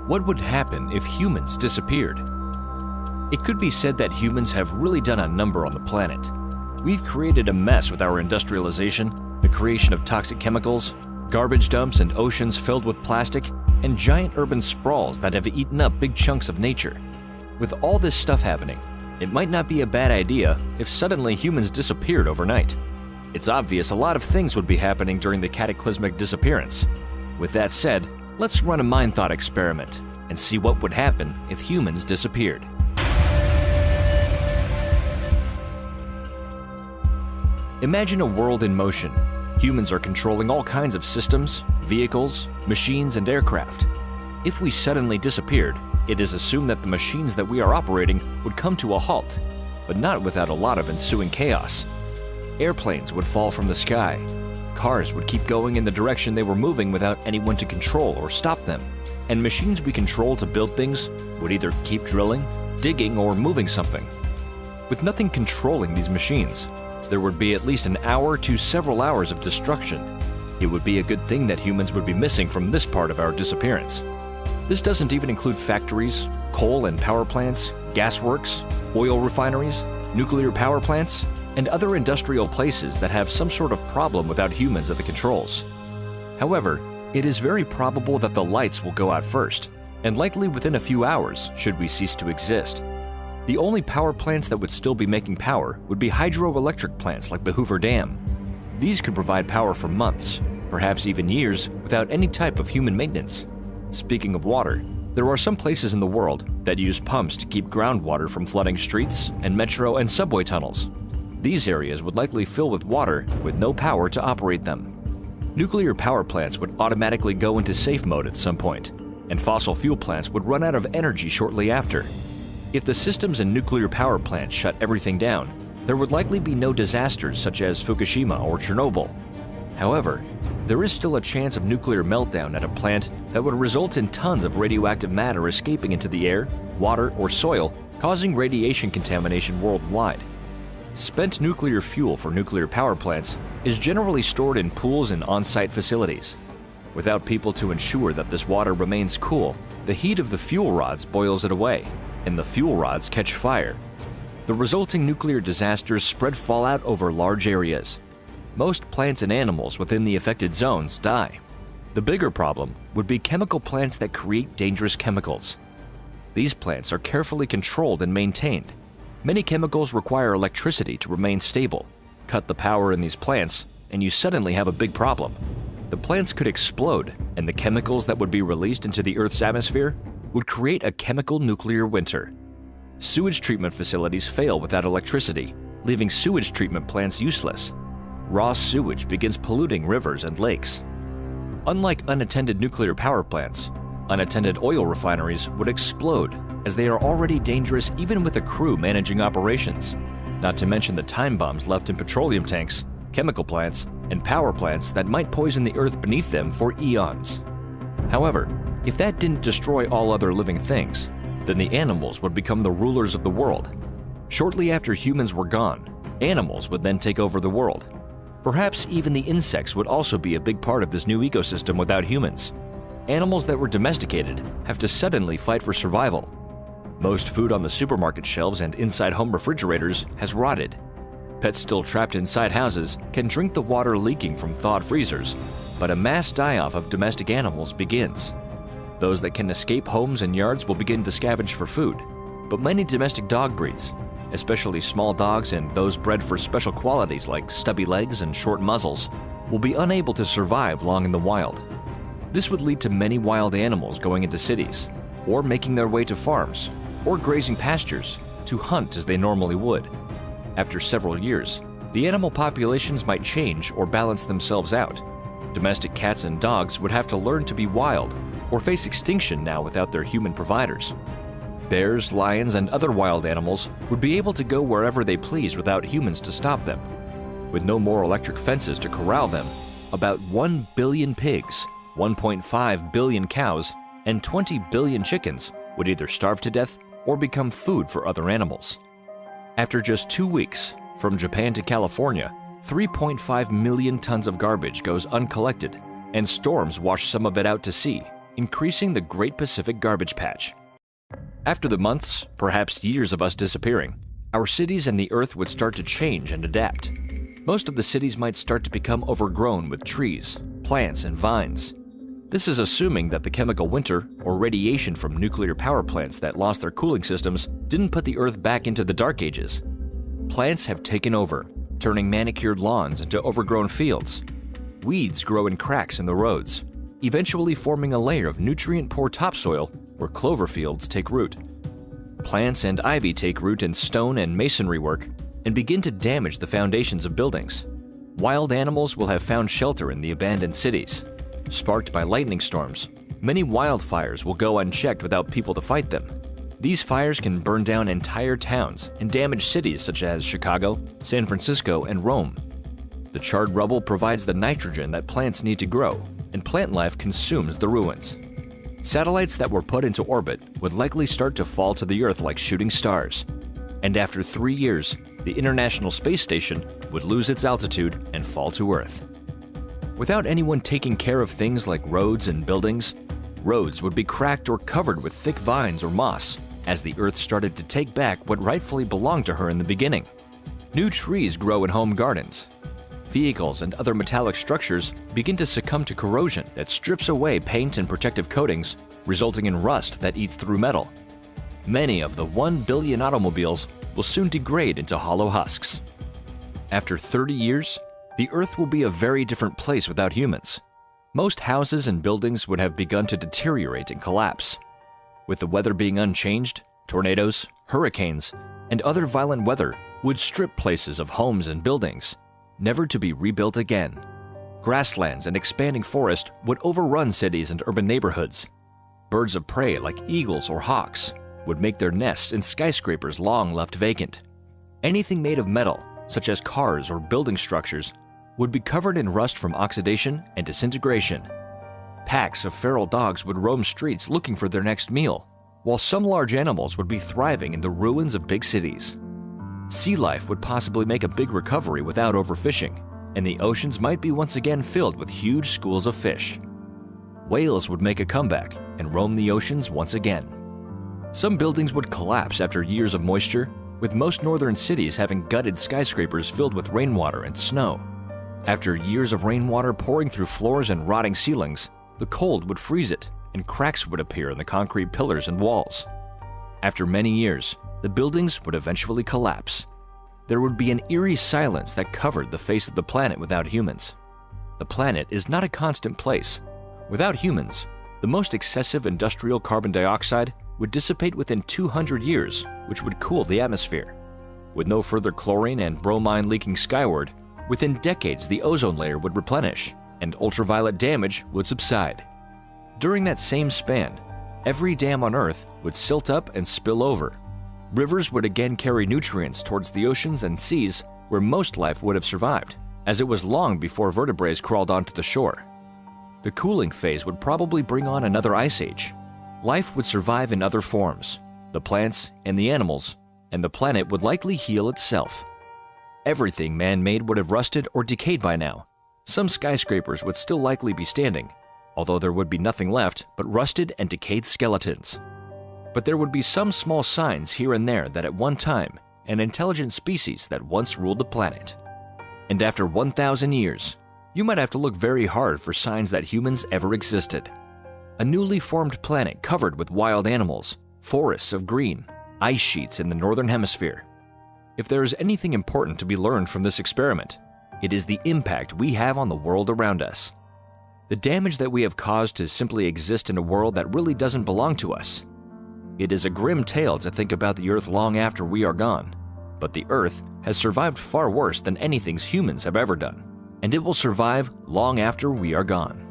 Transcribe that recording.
What would happen if humans disappeared? It could be said that humans have really done a number on the planet. We've created a mess with our industrialization, the creation of toxic chemicals, garbage dumps and oceans filled with plastic, and giant urban sprawls that have eaten up big chunks of nature. With all this stuff happening, it might not be a bad idea if suddenly humans disappeared overnight. It's obvious a lot of things would be happening during the cataclysmic disappearance. With that said, let's run a mind thought experiment and see what would happen if humans disappeared. Imagine a world in motion. Humans are controlling all kinds of systems, vehicles, machines, and aircraft. If we suddenly disappeared, it is assumed that the machines that we are operating would come to a halt, but not without a lot of ensuing chaos. Airplanes would fall from the sky. Cars would keep going in the direction they were moving without anyone to control or stop them. And machines we control to build things would either keep drilling, digging, or moving something. With nothing controlling these machines, there would be at least an hour to several hours of destruction. It would be a good thing that humans would be missing from this part of our disappearance. This doesn't even include factories, coal and power plants, gasworks, oil refineries, nuclear power plants, and other industrial places that have some sort of problem without humans at the controls. However, it is very probable that the lights will go out first, and likely within a few hours should we cease to exist. The only power plants that would still be making power would be hydroelectric plants like the Hoover Dam. These could provide power for months, perhaps even years, without any type of human maintenance. Speaking of water, there are some places in the world that use pumps to keep groundwater from flooding streets and metro and subway tunnels. These areas would likely fill with water with no power to operate them. Nuclear power plants would automatically go into safe mode at some point, and fossil fuel plants would run out of energy shortly after. If the systems in nuclear power plants shut everything down, there would likely be no disasters such as Fukushima or Chernobyl. However, there is still a chance of nuclear meltdown at a plant that would result in tons of radioactive matter escaping into the air, water, or soil, causing radiation contamination worldwide. Spent nuclear fuel for nuclear power plants is generally stored in pools and on-site facilities. Without people to ensure that this water remains cool, the heat of the fuel rods boils it away, and the fuel rods catch fire. The resulting nuclear disasters spread fallout over large areas. Most plants and animals within the affected zones die. The bigger problem would be chemical plants that create dangerous chemicals. These plants are carefully controlled and maintained. Many chemicals require electricity to remain stable. Cut the power in these plants, and you suddenly have a big problem. The plants could explode, and the chemicals that would be released into the Earth's atmosphere would create a chemical nuclear winter. Sewage treatment facilities fail without electricity, leaving sewage treatment plants useless. Raw sewage begins polluting rivers and lakes. Unlike unattended nuclear power plants, unattended oil refineries would explode, as they are already dangerous even with a crew managing operations, not to mention the time bombs left in petroleum tanks, chemical plants, and power plants that might poison the earth beneath them for eons. However, if that didn't destroy all other living things, then the animals would become the rulers of the world. Shortly after humans were gone, animals would then take over the world. Perhaps even the insects would also be a big part of this new ecosystem without humans. Animals that were domesticated have to suddenly fight for survival. Most food on the supermarket shelves and inside home refrigerators has rotted. Pets still trapped inside houses can drink the water leaking from thawed freezers, but a mass die-off of domestic animals begins. Those that can escape homes and yards will begin to scavenge for food, but many domestic dog breeds, especially small dogs and those bred for special qualities like stubby legs and short muzzles, will be unable to survive long in the wild. This would lead to many wild animals going into cities, or making their way to farms, or grazing pastures to hunt as they normally would. After several years, the animal populations might change or balance themselves out. Domestic cats and dogs would have to learn to be wild or face extinction now without their human providers. Bears, lions, and other wild animals would be able to go wherever they please without humans to stop them. With no more electric fences to corral them, about 1 billion pigs, 1.5 billion cows, and 20 billion chickens would either starve to death or become food for other animals. After just 2 weeks, from Japan to California, 3.5 million tons of garbage goes uncollected, and storms wash some of it out to sea, increasing the Great Pacific Garbage Patch. After the months, perhaps years of us disappearing, our cities and the Earth would start to change and adapt. Most of the cities might start to become overgrown with trees, plants, and vines. This is assuming that the chemical winter or radiation from nuclear power plants that lost their cooling systems didn't put the Earth back into the Dark Ages. Plants have taken over, turning manicured lawns into overgrown fields. Weeds grow in cracks in the roads, eventually forming a layer of nutrient-poor topsoil where clover fields take root. Plants and ivy take root in stone and masonry work and begin to damage the foundations of buildings. Wild animals will have found shelter in the abandoned cities. Sparked by lightning storms, many wildfires will go unchecked without people to fight them. These fires can burn down entire towns and damage cities such as Chicago, San Francisco, and Rome. The charred rubble provides the nitrogen that plants need to grow, and plant life consumes the ruins. Satellites that were put into orbit would likely start to fall to the Earth like shooting stars. And after 3 years, the International Space Station would lose its altitude and fall to Earth. Without anyone taking care of things like roads and buildings, roads would be cracked or covered with thick vines or moss as the Earth started to take back what rightfully belonged to her in the beginning. New trees grow in home gardens. Vehicles and other metallic structures begin to succumb to corrosion that strips away paint and protective coatings, resulting in rust that eats through metal. Many of the 1 billion automobiles will soon degrade into hollow husks. After 30 years, the Earth will be a very different place without humans. Most houses and buildings would have begun to deteriorate and collapse. With the weather being unchanged, tornadoes, hurricanes, and other violent weather would strip places of homes and buildings, never to be rebuilt again. Grasslands and expanding forest would overrun cities and urban neighborhoods. Birds of prey like eagles or hawks would make their nests in skyscrapers long left vacant. Anything made of metal, such as cars or building structures, would be covered in rust from oxidation and disintegration. Packs of feral dogs would roam streets looking for their next meal, while some large animals would be thriving in the ruins of big cities. Sea life would possibly make a big recovery without overfishing, and the oceans might be once again filled with huge schools of fish. Whales would make a comeback and roam the oceans once again. Some buildings would collapse after years of moisture, with most northern cities having gutted skyscrapers filled with rainwater and snow. After years of rainwater pouring through floors and rotting ceilings, the cold would freeze it, and cracks would appear in the concrete pillars and walls. After many years, the buildings would eventually collapse. There would be an eerie silence that covered the face of the planet without humans. The planet is not a constant place. Without humans, the most excessive industrial carbon dioxide would dissipate within 200 years, which would cool the atmosphere. With no further chlorine and bromine leaking skyward, within decades the ozone layer would replenish, and ultraviolet damage would subside. During that same span, every dam on Earth would silt up and spill over. Rivers would again carry nutrients towards the oceans and seas where most life would have survived, as it was long before vertebrates crawled onto the shore. The cooling phase would probably bring on another ice age. Life would survive in other forms, the plants and the animals, and the planet would likely heal itself. Everything man-made would have rusted or decayed by now. Some skyscrapers would still likely be standing, although there would be nothing left but rusted and decayed skeletons. But there would be some small signs here and there that at one time, an intelligent species that once ruled the planet. And after 1,000 years, you might have to look very hard for signs that humans ever existed. A newly formed planet covered with wild animals, forests of green, ice sheets in the northern hemisphere. If there is anything important to be learned from this experiment, it is the impact we have on the world around us. The damage that we have caused to simply exist in a world that really doesn't belong to us. It is a grim tale to think about the Earth long after we are gone, but the Earth has survived far worse than anything humans have ever done, and it will survive long after we are gone.